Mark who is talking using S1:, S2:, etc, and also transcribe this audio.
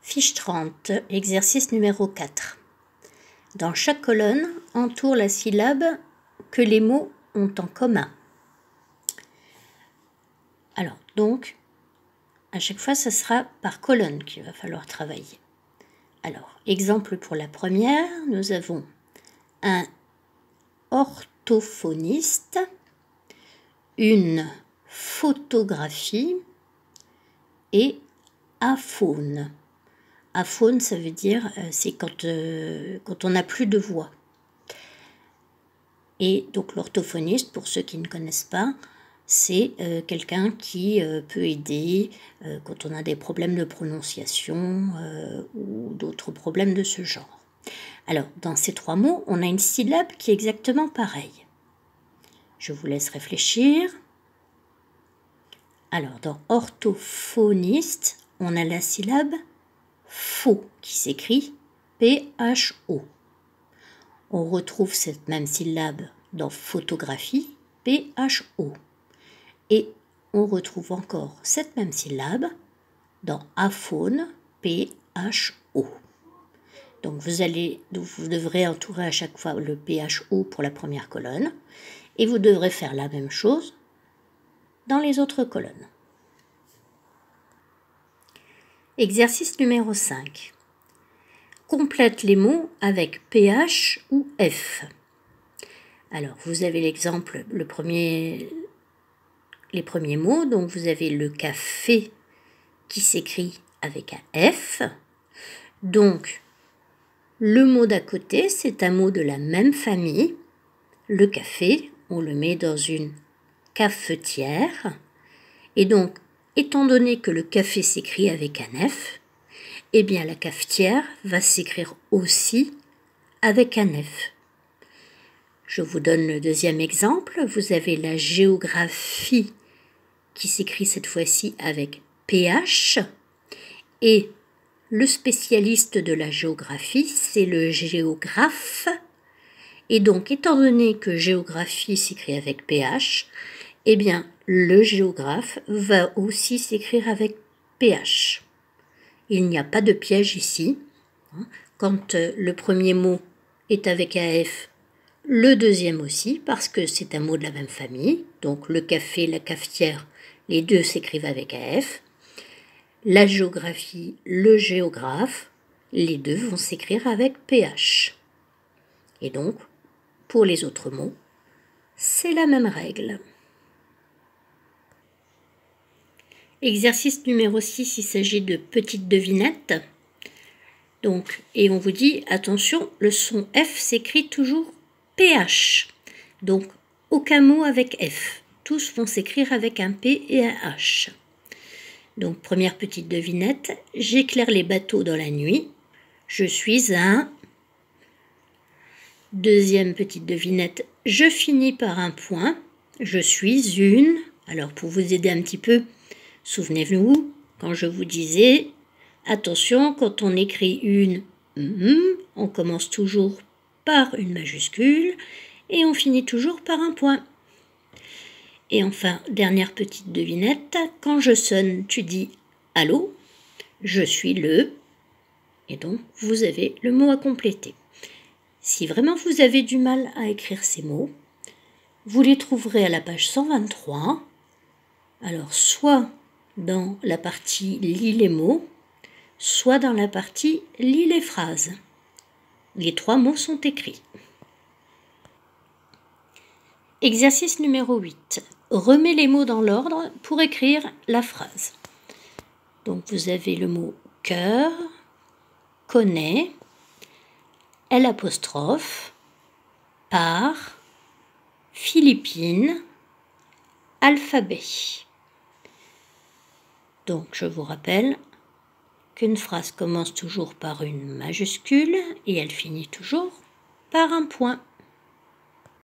S1: Fiche 30, exercice numéro 4. Dans chaque colonne, entoure la syllabe que les mots ont en commun. Alors, donc, à chaque fois, ce sera par colonne qu'il va falloir travailler. Alors, exemple pour la première, nous avons un orthophoniste, une photographie et aphone. Aphone, ça veut dire, c'est quand on n'a plus de voix. Et donc l'orthophoniste, pour ceux qui ne connaissent pas, c'est quelqu'un qui peut aider quand on a des problèmes de prononciation ou d'autres problèmes de ce genre. Alors, dans ces trois mots, on a une syllabe qui est exactement pareille. Je vous laisse réfléchir. Alors, dans orthophoniste, on a la syllabe pho qui s'écrit P-H-O. On retrouve cette même syllabe dans photographie, P-H-O. Et on retrouve encore cette même syllabe dans aphone, P-H-O. Donc vous devrez entourer à chaque fois le P-H-O pour la première colonne et vous devrez faire la même chose dans les autres colonnes. Exercice numéro 5. Complète les mots avec PH ou F. Alors, vous avez l'exemple, les premiers mots. Donc, vous avez le café qui s'écrit avec un F. Donc, le mot d'à côté, c'est un mot de la même famille. Le café, on le met dans une cafetière. Et donc, étant donné que le café s'écrit avec un F, eh bien la cafetière va s'écrire aussi avec un F. Je vous donne le deuxième exemple. Vous avez la géographie qui s'écrit cette fois-ci avec PH. Et le spécialiste de la géographie, c'est le géographe. Et donc, étant donné que géographie s'écrit avec PH, eh bien, le géographe va aussi s'écrire avec PH. Il n'y a pas de piège ici. Quand le premier mot est avec un F, le deuxième aussi, parce que c'est un mot de la même famille. Donc, le café, la cafetière, les deux s'écrivent avec un F. La géographie, le géographe, les deux vont s'écrire avec PH. Et donc, pour les autres mots, c'est la même règle. Exercice numéro 6, il s'agit de petites devinettes. Donc, et on vous dit, attention, le son F s'écrit toujours PH. Donc, aucun mot avec F. Tous vont s'écrire avec un P et un H. Donc, première petite devinette, j'éclaire les bateaux dans la nuit. Je suis un... Deuxième petite devinette, je finis par un point. Je suis une... Alors, pour vous aider un petit peu, souvenez-vous, quand je vous disais, attention, quand on écrit une, on commence toujours par une majuscule et on finit toujours par un point. Et enfin, dernière petite devinette, quand je sonne, tu dis « Allô ?» Je suis le... Et donc, vous avez le mot à compléter. Si vraiment vous avez du mal à écrire ces mots, vous les trouverez à la page 123. Alors, soit dans la partie « Lis les mots », soit dans la partie « Lis les phrases ». Les trois mots sont écrits. Exercice numéro 8. Remets les mots dans l'ordre pour écrire la phrase. Donc, vous avez le mot « cœur »,« connaît »,« L'', « par »,« Philippines »,« alphabet ». Donc, je vous rappelle qu'une phrase commence toujours par une majuscule et elle finit toujours par un point.